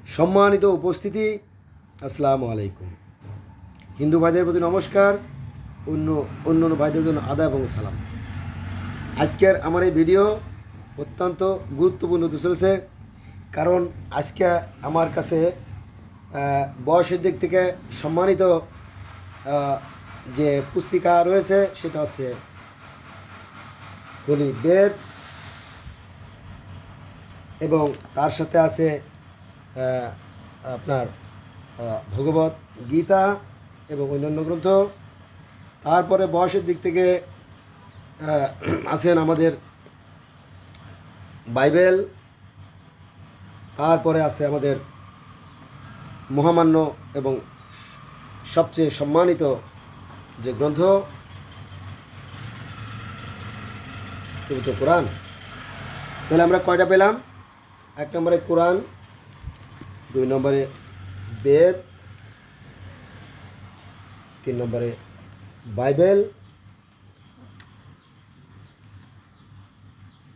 সম্মানিত উপস্থিতি, আসসালামু আলাইকুম। হিন্দু ভাইদের প্রতি নমস্কার, অন্য ভাইদের জন্য আদা এবং সালাম। আজকের আমার এই ভিডিও অত্যন্ত গুরুত্বপূর্ণ হতে চলেছে, কারণ আজকে আমার কাছে বয়সের দিক থেকে সম্মানিত যে পুস্তিকা রয়েছে সেটা হচ্ছে হোলি বেদ, এবং তার সাথে আছে আপনার ভগবত গীতা এবং অন্যান্য গ্রন্থ। তারপরে বয়সের দিক থেকে আছেন আমাদের বাইবেল, তারপরে আছে আমাদের মহামান্য এবং সবচেয়ে সম্মানিত যে গ্রন্থ পবিত্র কোরআন। তাহলে আমরা কয়টা পেলাম? 1 নম্বরে কোরআন, 2 নম্বরে বেদ, 3 নম্বরে বাইবেল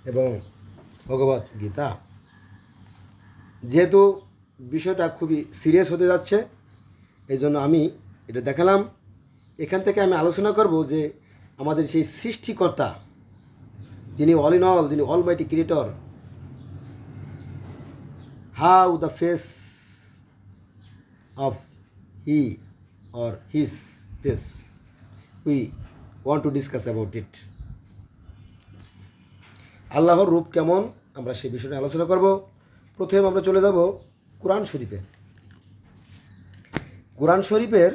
এবং ভগবত গীতা। যেহেতু বিষয়টা খুবই সিরিয়াস হতে যাচ্ছে, এই জন্য আমি এটা দেখালাম। এখান থেকে আমি আলোচনা করব যে আমাদের সেই সৃষ্টিকর্তা, যিনি অল ইন অল, যিনি Almighty creator, how the face of he or his face, we want to discuss about it. আল্লাহর রূপ কেমন, আমরা সেই বিষয়টা আলোচনা করব। প্রথমে আমরা চলে যাব কোরআন শরীফে। কোরআন শরীফের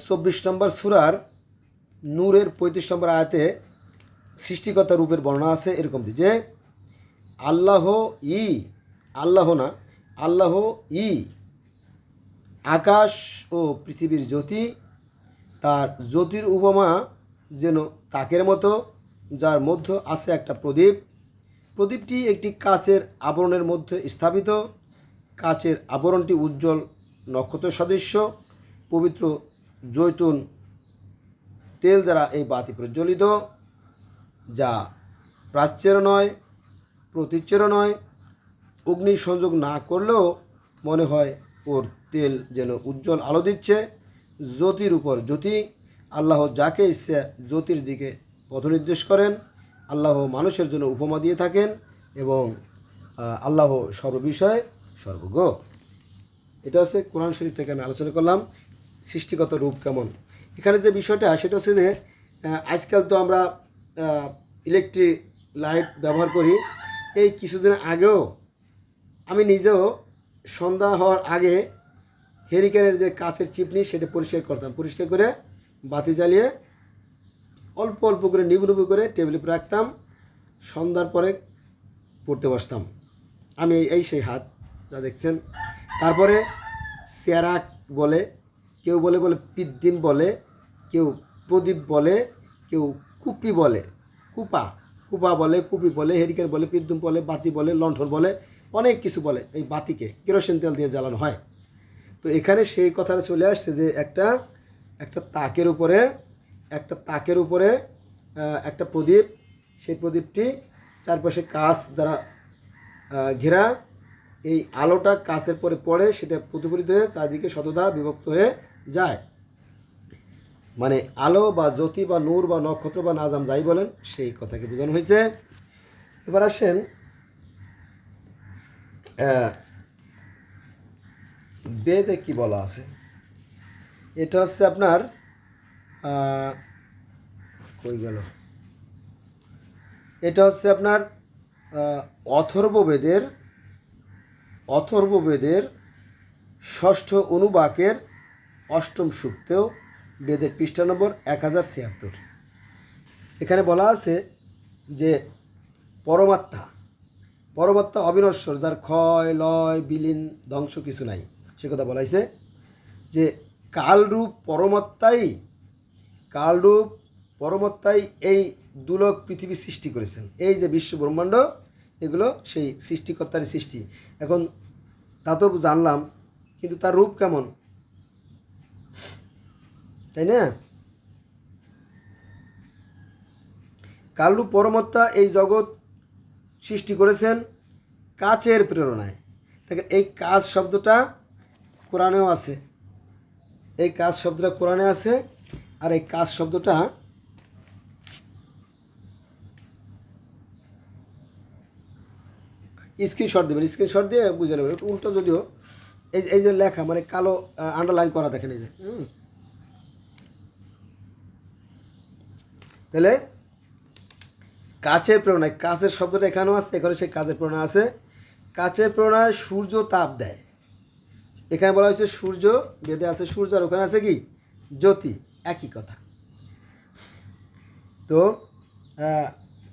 24 নম্বর সূরার নূরের 35 নম্বর আয়াতে সৃষ্টিকর্তা রূপের বর্ণনা আছে এরকম যে আল্লাহ ই, আল্লাহ না, আল্লাহ ই আকাশ ও পৃথিবীর জ্যোতি, তার জ্যোতির উপমা যেন তাকের মতো, যার মধ্যে আছে একটা প্রদীপ। প্রদীপটি একটি কাচের আবরণের মধ্যে স্থাপিত। কাচের আবরণটি উজ্জ্বল নক্ষত্র সদৃশ্য। পবিত্র জৈতুন তেল দ্বারা এই বাতি প্রজ্বলিত, যা প্রাচ্যেরও নয়, প্রতীচ্যেরও নয়। অগ্নি সংযোগ না করলেও মনে হয় ওর তেল যেন উজ্জ্বল আলো দিচ্ছে। জ্যোতির উপর জ্যোতি, আল্লাহ যাকে ইচ্ছে জ্যোতির দিকে পথনির্দেশ করেন। আল্লাহ মানুষের জন্য উপমা দিয়ে থাকেন এবং আল্লাহ সর্ববিষয়ে সর্বজ্ঞ। এটা হচ্ছে কোরআন শরীফ থেকে আমি আলোচনা করলাম সৃষ্টিগত রূপ কেমন। এখানে যে বিষয়টা সেটা হচ্ছে যে আজকাল তো আমরা ইলেকট্রিক লাইট ব্যবহার করি। এই কিছুদিন আগেও আমি নিজেও সন্ধ্যা হওয়ার আগে হেরিকেনের যে কাচের চিপনি সেটা পরিষ্কার করতাম। পরিষ্কার করে বাতি জ্বালিয়ে অল্প অল্প করে নিবু নিবু করে টেবিলে রাখতাম। সন্ধ্যার পরে পড়তে বসতাম। আমি এই সেই হাত যা দেখছেন। তারপরে চেরাক বলে, কেউ বলে পিদ্দিম বলে, কেউ প্রদীপ বলে, কেউ কুপি বলে, কুপা বলে, কুপি বলে, হেরিকেন বলে, পিদ্দিম বলে, বাতি বলে, লণ্ঠন বলে, অনেক কিছু বলে। এই বাতিকে কেরোসিন তেল দিয়ে জ্বালানো হয়। তো এখানে সেই কথাটা চলে আসছে যে একটা তাকের উপরে একটা প্রদীপ, সেই প্রদীপটি চারপাশে কাঁচ দ্বারা ঘেরা। এই আলোটা কাঁচের পরে পড়ে, সেটা প্রতিফলিত হয়ে চারদিকে শতদা বিভক্ত হয়ে যায়। মানে আলো বা জ্যোতি বা নূর বা নক্ষত্র বা নাজাম যাই বলেন, সেই কথাকে বোঝানো হয়েছে। এবার আসেন বেদে কি বলা আছে। এটা হচ্ছে আপনার কই গেল, এটা হচ্ছে আপনার অথর্ববেদের 6ষ্ঠ অনুবাকের 8ম সূক্তেও বেদের পৃষ্ঠা নম্বর 1076। এখানে বলা আছে যে পরমাত্মা অবিনশ্বর, যার ক্ষয় লয় বিলীন ধ্বংস কিছু নাই। সে কথা বলা হয়েছে যে কালরূপ পরমাত্মাই এই দুলক পৃথিবী সৃষ্টি করেছেন। এই যে বিশ্ব ব্রহ্মাণ্ড, এগুলো সেই সৃষ্টিকর্তারই সৃষ্টি। এখন তা তো জানলাম, কিন্তু তার রূপ কেমন, তাই না? কালরূপ পরমাত্মা এই জগৎ সৃষ্টি করেছেন কাচের প্রেরণায়। দেখেন এই কাজ শব্দটা কোরআনেও আছে, এই কাজ শব্দটা কোরআনে আছে, আর এই কাজ শব্দটা স্ক্রিনশট দেবেন, স্ক্রিনশট দিয়ে বুঝে নেবেন। উল্টো যদিও এই যে লেখা মানে কালো আন্ডারলাইন করা দেখেন এই যে তাহলে কাচের প্রেরণায়, কাচের শব্দটা এখানেও আছে, এখানে সেই কাজের প্রেরণা আছে। কাচের প্রেরণায় সূর্য তাপ দেয়, এখানে বলা হয়েছে সূর্য, বেদে আছে সূর্য, আর ওখানে আছে কি জ্যোতি, একই কথা। তো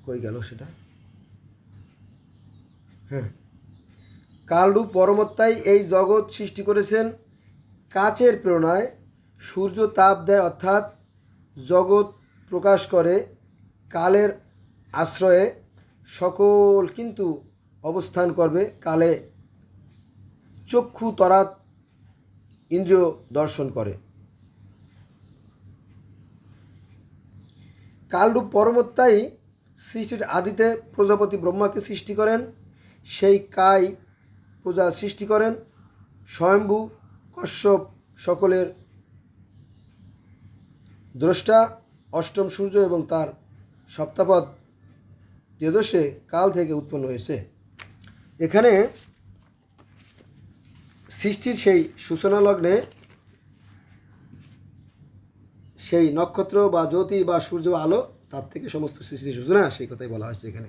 কই গেল সেটা, হ্যাঁ, কালরূপ পরমাত্মাই এই জগৎ সৃষ্টি করেছেন কাচের প্রেরণায়, সূর্য তাপ দেয় অর্থাৎ জগৎ প্রকাশ করে কালের আশ্রয়ে, সকল কিন্তু অবস্থান করবে কালে, চক্ষু তরাত ইন্দ্রিয় দর্শন করে। কালরূপ পরমাত্মাই সৃষ্টির আদিতে প্রজাপতি ব্রহ্মাকে সৃষ্টি করেন, সেই কাই প্রজা সৃষ্টি করেন, স্বয়ম্ভু কশ্যপ সকলের দ্রষ্টা, অষ্টম সূর্য এবং তার সপ্তাপদ তেজস্বে কাল থেকে উৎপন্ন হয়েছে। এখানে সৃষ্টির সেই সূচনা লগ্নে সেই নক্ষত্র বা জ্যোতি বা সূর্য আলো, তার থেকে সমস্ত সৃষ্টির সূচনা, সেই কথাই বলা হয়েছে এখানে।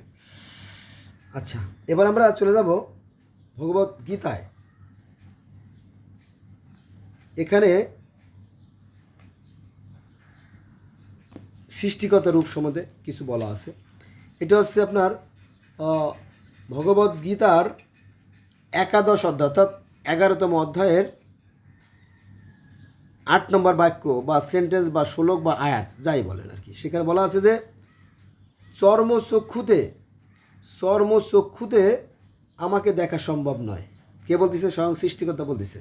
আচ্ছা, এবার আমরা চলে যাব ভগবত গীতায়। এখানে সৃষ্টিগত রূপ সম্বন্ধে কিছু বলা আছে। এটা হচ্ছে আপনার ভগবত গীতার 11 অধ্যায় অর্থাৎ 11তম অধ্যায়ের 8 নম্বর বাক্য বা সেন্টেন্স বা শ্লোক বা আয়াত যাই বলেন আর কি। সেখানে বলা আছে যে চর্মচক্ষুতে আমাকে দেখা সম্ভব নয়। কে বলতেছে? স্বয়ং সৃষ্টিকর্তা বলতেছে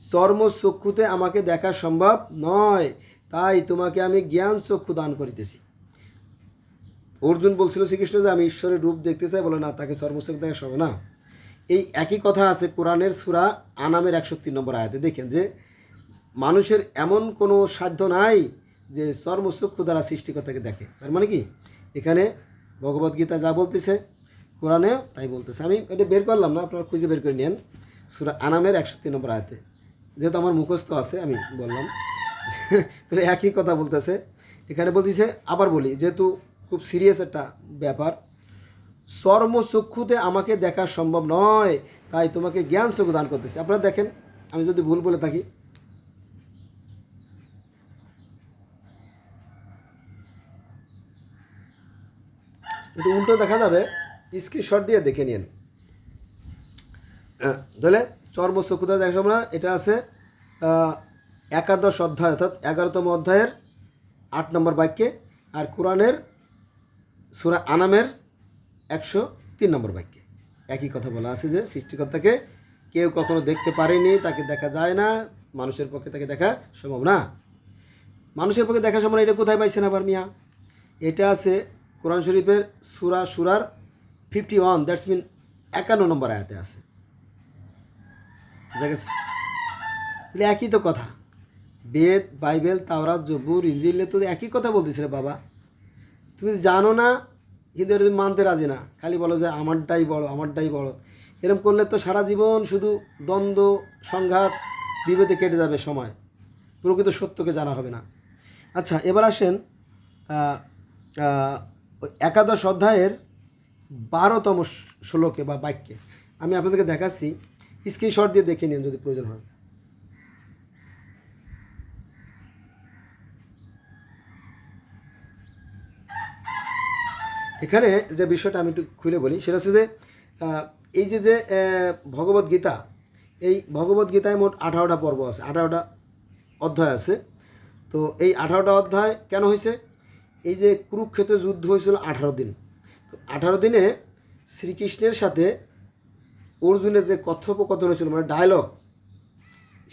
চর্মচক্ষুতে আমাকে দেখা সম্ভব নয়, তাই তোমাকে আমি জ্ঞান চক্ষু দান করিতেছি। অর্জুন বলছিল শ্রীকৃষ্ণ যে আমি ঈশ্বরের রূপ দেখতে চাই, বলে না, তাকে চর্মচক্ষু দেখা সম্ভব না। এই একই কথা আছে কোরআনের সূরা আনামের 103 নম্বর আয়াতে। দেখেন যে মানুষের এমন কোনো সাধ্য নাই যে চর্মচক্ষু দ্বারা সৃষ্টিকর্তাকে দেখে। তার মানে কি এখানে ভগবদ্গীতা যা বলতেছে কোরআনেও তাই বলতেছে। আমি এটা বের করলাম না, আপনারা খুঁজে বের করে নেন সূরা আনামের 103 নম্বর আয়াতে, যেহেতু আমার মুখস্থ আছে আমি বললাম। তাহলে একই কথা বলতেছে এখানে। বলতেছে আবার বলি, যেহেতু খুব সিরিয়াস একটা ব্যাপার, চর্মচক্ষুতে আমাকে দেখা সম্ভব নয়, তাই তোমাকে জ্ঞান চক্ষু দান করতেছে। আপনারা দেখেন, আমি যদি ভুল বলে থাকি একটু উল্টো দেখা যাবে, স্ক্রিনশট দিয়ে দেখে নিন। তাহলে চর্মচক্ষুতে দেখা সম্ভব না, এটা আছে 11 অধ্যায় অর্থাৎ 11তম অধ্যায়ের 8 নম্বর বাক্যে, আর কোরআনের সূরা আনামের 103 নম্বর বাক্যে একই কথা বলা আছে যে সৃষ্টিকর্তাকে কেউ কখনো দেখতে পারেনি, তাকে দেখা যায় না, মানুষের পক্ষে তাকে দেখা সম্ভব না। মানুষের পক্ষে দেখা সম্ভব না, এটা কোথায় পাইছেন আবার মিয়া? এটা আছে কোরআন শরীফের সূরার 51, দ্যাটস মিন 51 নম্বর আয়াতে আছে। বুঝা গেছে? তাহলে একই তো কথা, বেদ, বাইবেল, তাওরাত, জবুর, ইনজিলে তো একই কথা বলতেছে রে বাবা। তুমি জানো না, কিন্তু এটা তুমি মানতে রাজি না, খালি বলো যে আমারটাই বড়, আমারটাই বড়। এরকম করলে তো সারা জীবন শুধু দ্বন্দ্ব, সংঘাত, বিভেদে কেটে যাবে সময়, প্রকৃত সত্যকে জানা হবে না। আচ্ছা, এবার আসেন 11 অধ্যায়ের 12তম শ্লোকে বা বাক্যে। আমি আপনাদেরকে দেখাচ্ছি, স্ক্রিনশট দিয়ে দেখে নিন যদি প্রয়োজন হয়। এখানে যে বিষয়টা আমি একটু খুলে বলি, সেটা হচ্ছে যে এই যে ভগবদ্গীতা, এই ভগবদ্গীতায় মোট 18টা পর্ব আছে, 18টা অধ্যায় আছে। তো এই 18টা অধ্যায় কেন হয়েছে? এই যে কুরুক্ষেত্র যুদ্ধ হয়েছিল 18 দিন, তো 18 দিনে শ্রীকৃষ্ণের সাথে অর্জুনের যে কথোপকথন হয়েছিল, মানে ডায়লগ,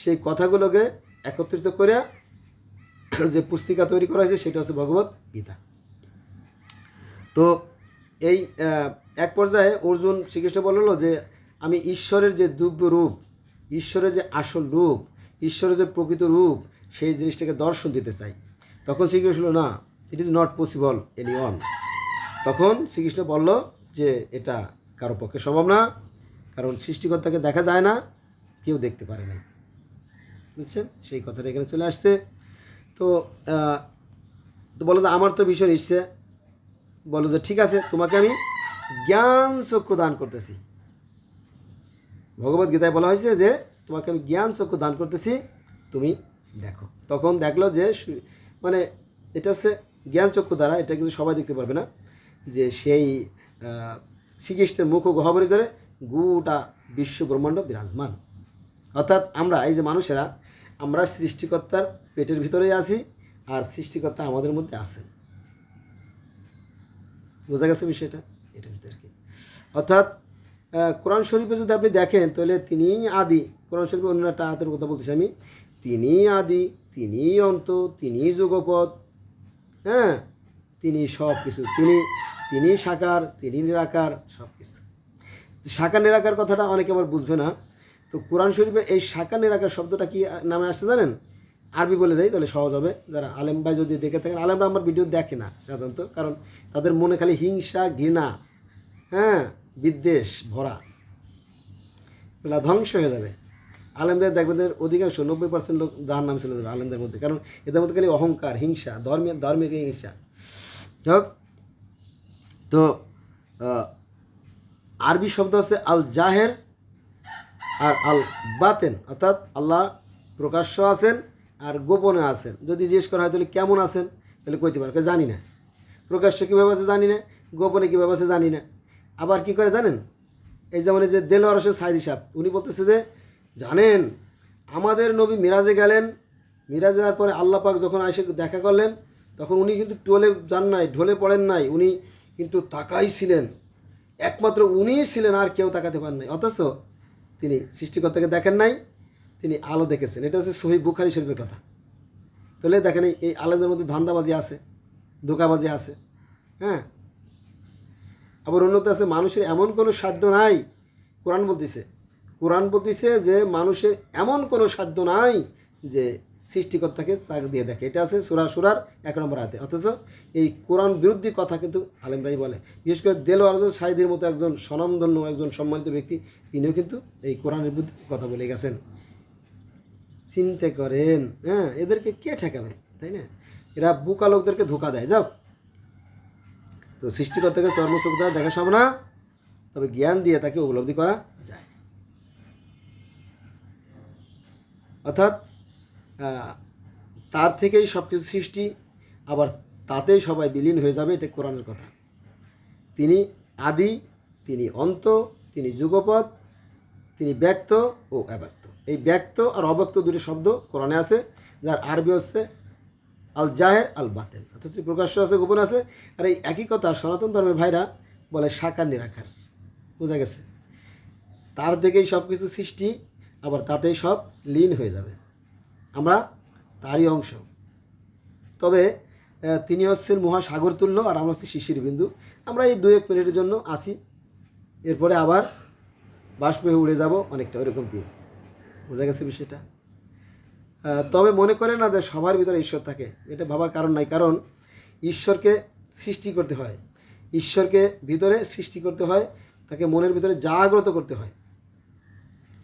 সেই কথাগুলোকে একত্রিত করে যে পুস্তিকা তৈরি করা হয়েছে সেটা হচ্ছে ভগবত গীতা। তো এই এক পর্যায়ে অর্জুন শ্রীকৃষ্ণ বলল যে আমি ঈশ্বরের যে দিব্য রূপ, ঈশ্বরের যে আসল রূপ, ঈশ্বরের যে প্রকৃত রূপ, সেই জিনিসটাকে দর্শন দিতে চাই। তখন শ্রীকৃষ্ণ না, it is not possible any one. তখন শ্রীকৃষ্ণ বলল যে এটা কারো পক্ষে সম্ভব না, কারণ সৃষ্টিকর্তাকে দেখা যায় না, কেউ দেখতে পারে না। বুঝছেন, সেই কথাটা এখানে চলে আসছে। তো তো বলো যে আমার তো ভীষণ ইচ্ছে, বলো যে ঠিক আছে, তোমাকে আমি জ্ঞান চক্ষু দান করতেছি। ভগবদ গীতায় বলা হয়েছে যে তোমাকে আমি জ্ঞান চক্ষু দান করতেছি, তুমি দেখো। তখন দেখলো যে মানে এটা হচ্ছে জ্ঞান চক্ষু দ্বারা, এটা কিন্তু সবাই দেখতে পারবে না, যে সেই শ্রীকৃষ্ণের মুখ ও গহ্বরের ভিতরে গোটা বিশ্ব ব্রহ্মাণ্ড বিরাজমান। অর্থাৎ আমরা এই যে মানুষেরা, আমরা সৃষ্টিকর্তার পেটের ভিতরেই আছি, আর সৃষ্টিকর্তা আমাদের মধ্যে আছেন। বোঝা গেছে বিষয়টা? এটার ভিতরে কি অর্থাৎ কোরআন শরীফে যদি আপনি দেখেন তাহলে তিনিই আদি। কোরআন শরীফে অন্য একটা আয়াতের কথা বলতেছি আমি, তিনিই আদি, তিনিই অন্ত, তিনিই যুগপৎ, হ্যাঁ, তিনি সব কিছু, তিনি সাকার, তিনি নিরাকার, সব কিছু। সাকার নিরাকার কথাটা অনেকে আবার বুঝবে না। তো কোরআন শরীফে এই সাকার নিরাকার শব্দটা কি নামে আসছে জানেন? আরবি বলে দেয় তাহলে সহজ হবে। যারা আলেম ভাই যদি দেখে থাকেন, আলেমরা আমার ভিডিও দেখে না সাধারণত, কারণ তাদের মনে খালি হিংসা, ঘৃণা, হ্যাঁ, বিদ্বেষ ভরা, এগুলা ধ্বংস হয়ে যাবে। আলেমদের দেখবেন অধিকাংশ 90% লোক জাহান্নামে চলে যাবে আলেমদের মধ্যে, কারণ এদের মধ্যে খালি অহংকার, হিংসা, ধর্মিক হিংসা। যাক, তো আরবি শব্দ হচ্ছে আল জাহের আর আল বাতেন, অর্থাৎ আল্লাহ প্রকাশ্য আছেন আর গোপনে আছেন। যদি জিজ্ঞেস করা হয় তাহলে কেমন আছেন, তাহলে কইতে পারে জানি না। প্রকাশ্য কীভাবে আছে জানি না, গোপনে কীভাবে আছে জানি না। আবার কি করে জানেন? এই যেমন এই যে দেলোয়ার হোসেন সাইদি সাহেব, উনি বলতেছে যে জানেন আমাদের নবী মিরাজে গেলেন, মিরাজে যাওয়ার পরে আল্লাহ পাক যখন এসে দেখা করলেন, তখন উনি কিন্তু টোলে যান নাই, ঢলে পড়েন নাই, উনি কিন্তু তাকাই ছিলেন, একমাত্র উনিই ছিলেন, আর কেউ তাকাতে পারেন নাই। অথচ তিনি সৃষ্টিকর্তাকে দেখেন নাই, তিনি আলো দেখেছেন। এটা হচ্ছে সহিহ বুখারী শরীফের কথা। তাহলে দেখেন এই আলেমদের মধ্যে ধান্দাবাজি আছে, ধোঁকাবাজি আছে, হ্যাঁ। আবার অন্যতে আছে মানুষের এমন কোনো সাধ্য নাই, কোরআন বলতেছে যে মানুষের এমন কোনো সাধ্য নাই যে সৃষ্টিকর্তাকে চাক দিয়ে দেখে। এটা আছে সূরা সূরার 1 নম্বর আয়াতে। অথচ এই কোরআন বিরোধী কথা কিন্তু আলেমরাই বলে। বিশেষ করে দেলোয়ার হোসেন সাইদির মতো একজন স্বনামধন্য, একজন সম্মানিত ব্যক্তি, তিনিও কিন্তু এই কোরআনের বিরুদ্ধে কথা বলে গেছেন। চিন্তা করেন, হ্যাঁ, এদেরকে কে ঠেকাবে, তাই না? এরা বুকা লোকদেরকে ধোকা দেয়। যাও, তো সৃষ্টিকর্তাকে চর্মচোখ দ্বারা দেখা সম্ভব না, তবে জ্ঞান দিয়ে তাকে উপলব্ধি করা যায়। অর্থাৎ তার থেকেই সব কিছু সৃষ্টি, আবার তাতেই সবাই বিলীন হয়ে যাবে, এটা কোরআনের কথা। তিনি আদি, তিনি অন্ত, তিনি যুগপৎ, তিনি ব্যক্ত ও অব্যক্ত। এই ব্যক্ত আর অব্যক্ত দুটি শব্দ কোরআনে আছে, যার আরবি হচ্ছে আল জাহের আল বাতেন, অর্থাৎ প্রকাশ্য আছে, গোপন আছে। আর এই একই কথা সনাতন ধর্মের ভাইরা বলে সাকার নিরাকার। বোঝা গেছে? তার থেকেই সব কিছু সৃষ্টি, আবার তাতেই সব লীন হয়ে যাবে, আমরা তারই অংশ। তবে তিনি হচ্ছেন মহাসাগর তুল্য, আর আমরা হচ্ছে শিশির বিন্দু। আমরা এই 2-1 মিনিটের জন্য আসি, এরপরে আবার বাষ্প হয়ে উড়ে যাব অনেকটা, ওইরকম দিয়ে। বোঝা গেছে বিষয়টা? তবে মনে করে না যে সবার ভিতরে ঈশ্বর থাকে, এটা ভাবার কারণ নাই। কারণ ঈশ্বরকে সৃষ্টি করতে হয়, ঈশ্বরকে ভিতরে সৃষ্টি করতে হয়, তাকে মনের ভিতরে জাগ্রত করতে হয়,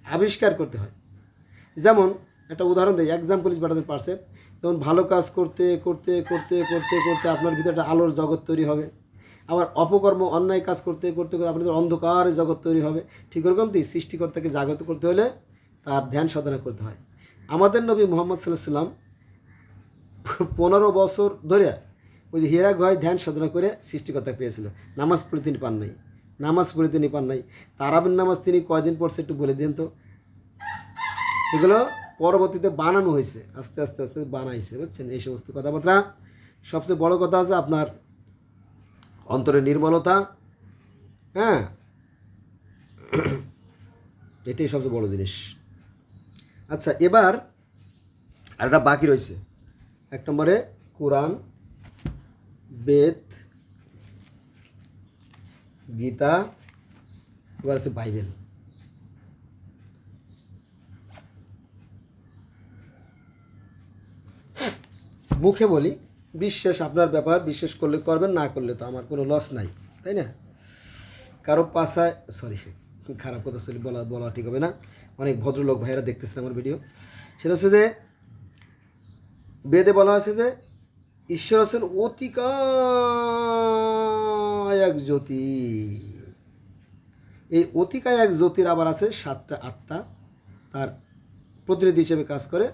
আবিষ্কার করতে হয়। যেমন একটা উদাহরণ দেয়, example is better than percept. যেমন ভালো কাজ করতে করতে করতে করতে করতে আপনার ভিতরে একটা আলোর জগৎ তৈরি হবে। আবার অপকর্ম, অন্যায় কাজ করতে করতে করতে আপনাদের অন্ধকার জগৎ তৈরি হবে। ঠিক ওরকমই সৃষ্টিকর্তাকে জাগ্রত করতে হলে তার ধ্যান সাধনা করতে হয়। আমাদের নবী মুহাম্মদ সাল্লাল্লাহু আলাইহি ওয়াসাল্লাম 15 বছর ধরে ওই যে হীরা গুহায় ধ্যান সাধনা করে সৃষ্টিকর্তা পেয়েছিল। নামাজ পড়ে তিনি পান নাই। তারাবির নামাজ তিনি কয়দিন পড়ছে একটু বলে দিন তো। এগুলো পরবর্তীতে বানানো হয়েছে, আস্তে আস্তে আস্তে বানাইছে, বুঝছেন? এই সমস্ত কথাবার্তা। সবচেয়ে বড় কথা আছে আপনার অন্তরের নির্মলতা, হ্যাঁ, এটাই সবচেয়ে বড় জিনিস। আচ্ছা, এবার আর একটা বাকি রয়েছে। 1 নম্বরে কোরআন, বেদ, গীতা, এবার আছে বাইবেল। মুখে বলি, বিশ্বাস আপনার ব্যাপার, বিশ্বাস করলে করবেন, না করলে তো আমার কোনো লস নাই, তাই না? কারো পাশায় সরি, খারাপ কথা সরি বলা ঠিক হবে না, অনেক ভদ্রলোক ভাইয়েরা দেখতেছেন আমার ভিডিও। সেটা হচ্ছে যে বেদে বলা হয়েছে যে ঈশ্বর হচ্ছেন অতিকায় এক জ্যোতি। এই অতিকায় এক জ্যোতির আবার আছে 7টা আত্মা, তার প্রতিনিধি হিসেবে কাজ করে,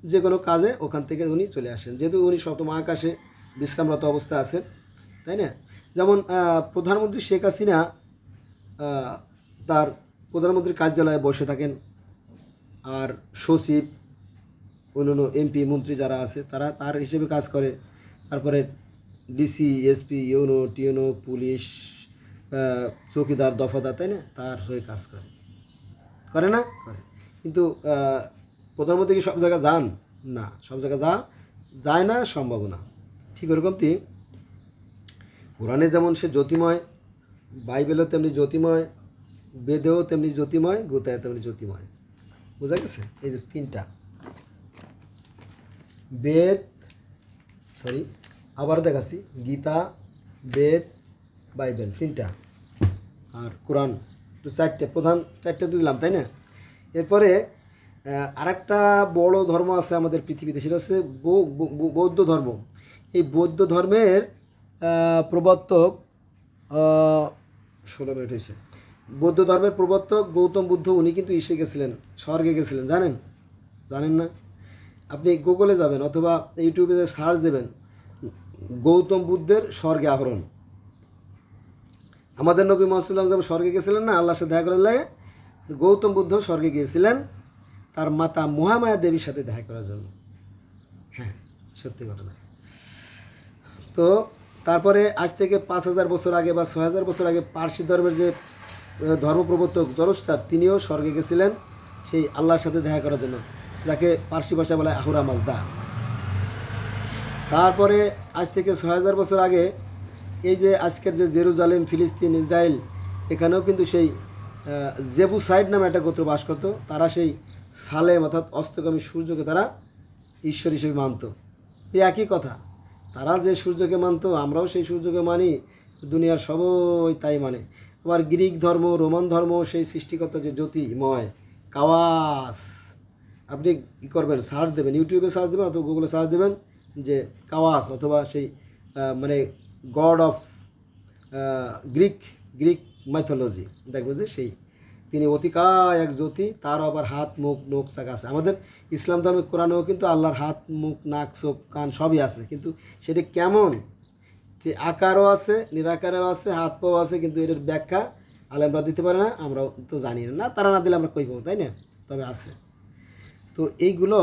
যে কোনো কাজে ওখান থেকে উনি চলে আসেন, যেহেতু উনি সপ্তম আকাশে বিশ্রামরত অবস্থায় আছেন, তাই না? যেমন প্রধানমন্ত্রী শেখ হাসিনা তার প্রধানমন্ত্রীর কার্যালয়ে বসে থাকেন, আর সচিব অন্যান্য এমপি মন্ত্রী যারা আছে তারা তার হিসেবে কাজ করে। তারপরে ডিসি, এসপি, ইউনো, টিউনো, পুলিশ, চৌকিদার, দফাদার, তাই না, তার হয়ে কাজ করে না করে। কিন্তু প্রধানমন্ত্রী কি সব জায়গায় যান? না, সব জায়গায় যায় না, সম্ভব না। ঠিক ওরকমটি কোরআনে যেমন সে জ্যোতিময়, বাইবেলও তেমনি জ্যোতিময়, বেদেও তেমনি জ্যোতিময়, গীতায় তেমনি জ্যোতিময়। বোঝা গেছে? এই যে 3টা বেদ, আবার দেখাচ্ছি, গীতা, বেদ, বাইবেল 3টা, আর কোরআন তো 4টে, প্রধান 4টে দিলাম, তাই না? এরপরে আরেকটা বড় ধর্ম আছে আমাদের পৃথিবীতে, সেটা হচ্ছে বৌদ্ধ ধর্ম। এই বৌদ্ধ ধর্মের প্রবর্তক 16 মিনিট হয়েছে। বৌদ্ধ ধর্মের প্রবর্তক গৌতম বুদ্ধ, উনি কিন্তু গেছিলেন, স্বর্গে গেছিলেন, জানেন না? আপনি গুগলে যাবেন অথবা ইউটিউবে সার্চ দেবেন গৌতম বুদ্ধের স্বর্গে আহরণ। আমাদের নবী মুহাম্মদ সাল্লাল্লাহু আলাইহি ওয়াসাল্লাম যেমন স্বর্গে গেছিলেন না আল্লাহর সাথে দেখা করার লাগে, গৌতম বুদ্ধ স্বর্গে গিয়েছিলেন তার মাতা মহামায়া দেবীর সাথে দেখা করার জন্য। হ্যাঁ, সত্যি ঘটনা। তো তারপরে আজ থেকে 5000 বছর আগে বা 6000 বছর আগে পার্সি ধর্মের যে ধর্মপ্রবর্তক জরস্টার, তিনিও স্বর্গে গেছিলেন সেই আল্লাহর সাথে দেখা করার জন্য, যাকে পার্সি ভাষায় বলা হয় আহুরা মাজদা। তারপরে আজ থেকে 6000 বছর আগে এই যে আজকের যে জেরুজালেম, ফিলিস্তিন, ইসরায়েল, এখানেও কিন্তু সেই জেবুসাইড নামে একটা গোত্র বাস করত। তারা সেই সালেম অর্থাৎ অস্তগামী সূর্যকে তারা ঈশ্বর হিসেবে মানত। এই একই কথা, তারা যে সূর্যকে মানত আমরাও সেই সূর্যকে মানি, দুনিয়ার সবাই তাই মানে। আবার গ্রিক ধর্ম, রোমান ধর্ম, সেই সৃষ্টিকর্তা যে জ্যোতিময় কাওয়াস, আপনি কী করবেন, সার্চ দেবেন, ইউটিউবে সার্চ দেবেন অথবা গুগলে সার্চ দেবেন যে কাওয়াস, অথবা সেই মানে গড অফ গ্রিক মাইথোলজি, দেখবেন যে সেই তিনি অতিকায় এক জ্যোতি, তার আবার হাত, মুখ, নখ, চাক আছে। আমাদের ইসলাম ধর্মের কোরআনেও কিন্তু আল্লাহর হাত, মুখ, নাক, চোখ, কান সবই আছে, কিন্তু সেটা কেমন, যে আকারও আছে, নিরাকারও আছে, হাত পাও আছে, কিন্তু এটার ব্যাখ্যা আলেমরা দিতে পারে না, আমরাও তো জানি না, তারা না দিলে আমরা কই পাবো, তাই না? তবে আছে। তো এইগুলো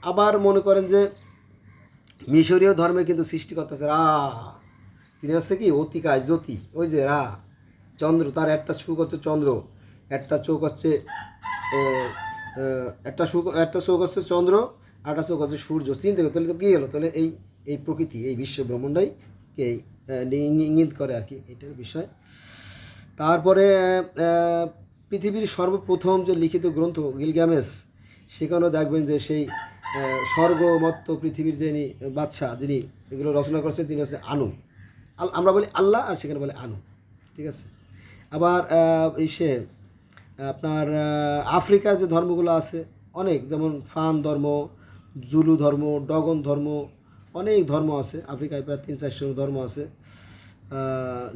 আবার মনে করেন যে মিশরীয় ধর্মে কিন্তু সৃষ্টিকর্তা আছে তিনি হচ্ছে কি অতিকায় জ্যোতি, ওই যে চন্দ্র, তার একটা চোখ হচ্ছে চন্দ্র, একটা চোখ হচ্ছে একটা চোখ হচ্ছে চন্দ্র, আর একটা চোখ হচ্ছে সূর্য। চিন্তা করে তাহলে তো কী হলো, তাহলে এই প্রকৃতি, এই বিশ্ব ব্রহ্মাণ্ডই কে ইঙ্গিত করে আর কি, এটার বিষয়। তারপরে পৃথিবীর সর্বপ্রথম যে লিখিত গ্রন্থ গিলগামেশ, সেখানেও দেখবেন যে সেই স্বর্গমত্ত পৃথিবীর যিনি বাদশাহ, যিনি এগুলো রচনা করছেন, তিনি হচ্ছে আনু। আমরা বলি আল্লাহ, আর সেখানে বলে আনু, ঠিক আছে? আবার আপনার আফ্রিকার যে ধর্মগুলো আছে অনেক, যেমন ফান ধর্ম, জুলু ধর্ম, ডগন ধর্ম, অনেক ধর্ম আছে আফ্রিকায়, প্রায় 300-400 ধর্ম আছে।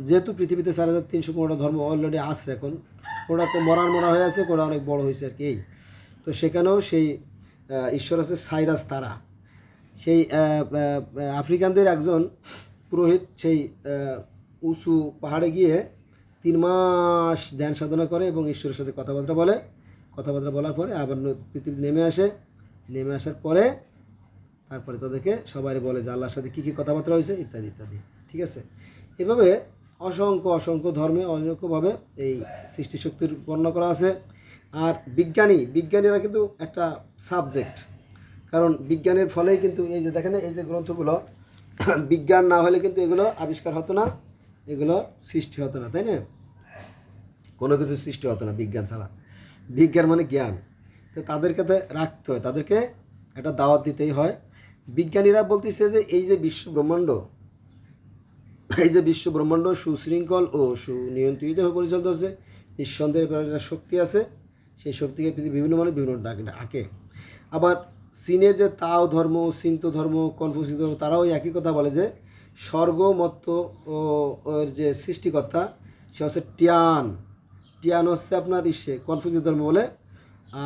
যেহেতু পৃথিবীতে 4315টা ধর্ম অলরেডি আছে, এখন ওরা মরা হয়ে আছে, ওরা অনেক বড় হয়েছে আর কি। তো সেখানেও সেই ঈশ্বর আছে সাইরাস তারা, সেই আফ্রিকানদের একজন পুরোহিত সেই উঁচু পাহাড়ে গিয়ে 3 মাস ধ্যান সাধনা করে এবং ঈশ্বরের সাথে কথাবার্তা বলার পরে আবার পৃথিবী নেমে আসার পরে তারপরে তাদেরকে সবাই বলে যে আল্লাহর সাথে কী কী কথাবার্তা হয়েছে ইত্যাদি ইত্যাদি, ঠিক আছে? এভাবে অসংখ্য ধর্মে অনেকভাবে এই সৃষ্টিশক্তির বর্ণনা করা আছে। আর বিজ্ঞানীরা কিন্তু একটা সাবজেক্ট, কারণ বিজ্ঞানের ফলেই কিন্তু এই যে দেখেন এই যে গ্রন্থগুলো, বিজ্ঞান না হলে কিন্তু এগুলো আবিষ্কার হতো না, এগুলো সৃষ্টি হতো না, তাই না? কোনো কিছু সৃষ্টি হতো না বিজ্ঞান ছাড়া। বিজ্ঞান মানে জ্ঞান, তো তাদেরকে রাখতে হয়, তাদেরকে একটা দাওয়াত দিতেই হয়। বিজ্ঞানীরা বলতেছে যে এই যে বিশ্ব ব্রহ্মাণ্ড সুশৃঙ্খল ও সুনিয়ন্ত্রিতভাবে পরিচালিত হচ্ছে, নিঃসন্দেহে একটা শক্তি আছে, সেই শক্তিকে পৃথিবী বিভিন্ন মানুষ বিভিন্ন ডাকে। আবার চীনে যে তাও ধর্ম, সিন্ত ধর্ম, কনফুসিয়াস ধর্ম, তারাও একই কথা বলে যে স্বর্গ মত্ত ও ওর যে সৃষ্টিকর্তা সে হচ্ছে টিয়ান হচ্ছে আপনার কনফুসিয়াস ধর্ম বলে,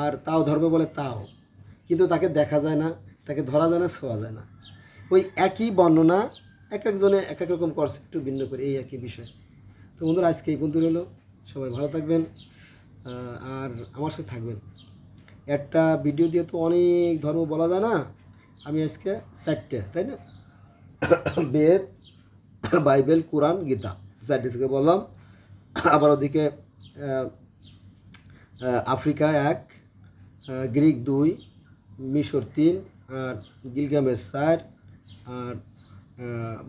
আর তাও ধর্ম বলে তাও, কিন্তু তাকে দেখা যায় না, তাকে ধরা যায় না, ছোঁয়া যায় না। ওই একই বর্ণনা এক একজনে এক এক রকম করছে, একটু ভিন্ন করে, এই একই বিষয়। তো বন্ধুরা আজকে এই বন্ধু হলো, সবাই ভালো থাকবেন আর আমার সাথে থাকবেন। একটা ভিডিও দিয়ে তো অনেক ধর্ম বলা যায় না, আমি আজকে 4টে, তাই না, বেদ, বাইবেল, কোরআন, গীতা 4টে থেকে বললাম। আবার ওদিকে আফ্রিকা 1, গ্রিক 2, মিশর 3, আর গিলগামেশ 4, আর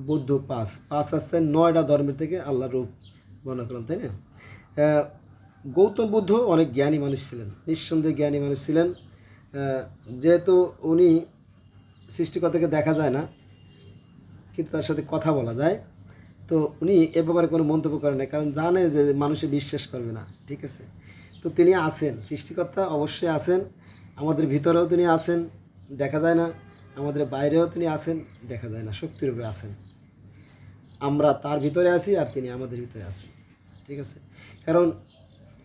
বৌদ্ধ 5 আসছে। 9টা ধর্মের থেকে আল্লাহ রূপ বর্ণনা করলাম, তাই না। গৌতম বুদ্ধ অনেক জ্ঞানী মানুষ ছিলেন, নিঃসন্দেহে জ্ঞানী মানুষ ছিলেন। যেহেতু উনি সৃষ্টিকর্তাকে দেখা যায় না, কিন্তু তার সাথে কথা বলা যায়, তো উনি এ ব্যাপারে কোনো মন্তব্য করেন না, কারণ জানে যে মানুষে বিশ্বাস করবে না, ঠিক আছে। তো তিনি আছেন, সৃষ্টিকর্তা অবশ্যই আছেন, আমাদের ভিতরেও তিনি আছেন, দেখা যায় না, আমাদের বাইরেও তিনি আছেন, দেখা যায় না, শক্তিরূপে আছেন। আমরা তার ভিতরে আছি আর তিনি আমাদের ভিতরে আছেন, ঠিক আছে। কারণ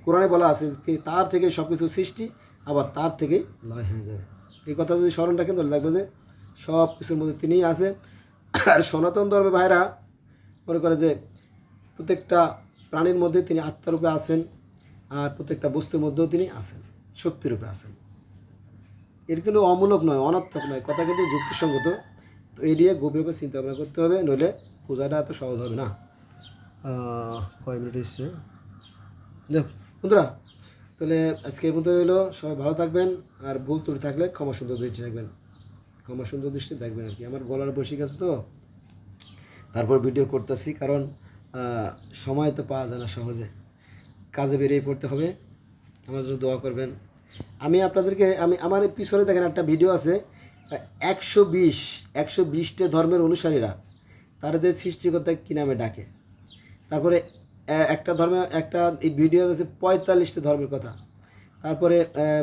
কোরআনে বলা আছে তার থেকে সব কিছু সৃষ্টি, আবার তার থেকেই লয় হয়ে যাবে। এই কথা যদি স্মরণ রাখেন তাহলে দেখবেন যে সব কিছুর মধ্যে তিনিই আছে। আর সনাতন ধর্মে ভাইরা মনে করে যে প্রত্যেকটা প্রাণীর মধ্যে তিনি আত্মারূপে আছেন, আর প্রত্যেকটা বস্তুর মধ্যেও তিনি আছেন, শক্তিরূপে আছেন। এর কিন্তু অমূলক নয়, অনর্থক নয়, কথা কিন্তু যুক্তিসঙ্গত। তো এই নিয়ে গভীরভাবে চিন্তা ভাবনা করতে হবে, নইলে পূজাটা এত সহজ হবে না। কয় মিনিট এসছে দেখ বন্ধুরা, তাহলে আজকে এই পর্যন্ত রইলো। সবাই ভালো থাকবেন, আর ভুল ত্রুটি থাকলে ক্ষমা সুন্দর দৃষ্টি থাকবেন, ক্ষমা সুন্দর দৃষ্টি দেখবেন আর কি। আমার গলার বসে গেছে তো, তারপর ভিডিও করতেছি, কারণ সময় তো পাওয়া যায় না সহজে, কাজে বেরিয়ে পড়তে হবে। আমার জন্য দোয়া করবেন। আমি আপনাদেরকে আমার পিছনে দেখেন একটা ভিডিও আছে, 120টা ধর্মের অনুসারীরা তাদের সৃষ্টিকর্তা কী নামে ডাকে। তারপরে একটা ধর্মে একটা এই ভিডিও আছে 45টা ধর্মের কথা। তারপরে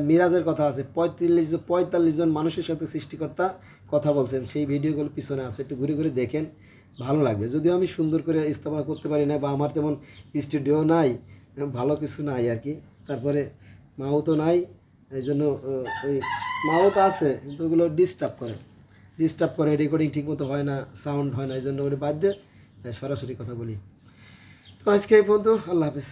মিরাজের কথা আছে, 45 জন মানুষের সাথে সৃষ্টিকর্তা কথা বলছেন, সেই ভিডিওগুলো পিছনে আছে, একটু ঘুরে ঘুরে দেখেন, ভালো লাগবে। যদিও আমি সুন্দর করে স্থাপনা করতে পারি না, বা আমার তেমন স্টুডিও নাই, ভালো কিছু নাই আর কি। তারপরে মাও তো নাই, এই জন্য ওই মাও তো আছে, কিন্তু ওগুলো ডিস্টার্ব করে, রেকর্ডিং ঠিকমতো হয় না, সাউন্ড হয় না, এই জন্য ওটা বাদ দিয়ে সরাসরি কথা বলি। তো আজকে এই পর্যন্ত, আল্লাহ হাফেজ।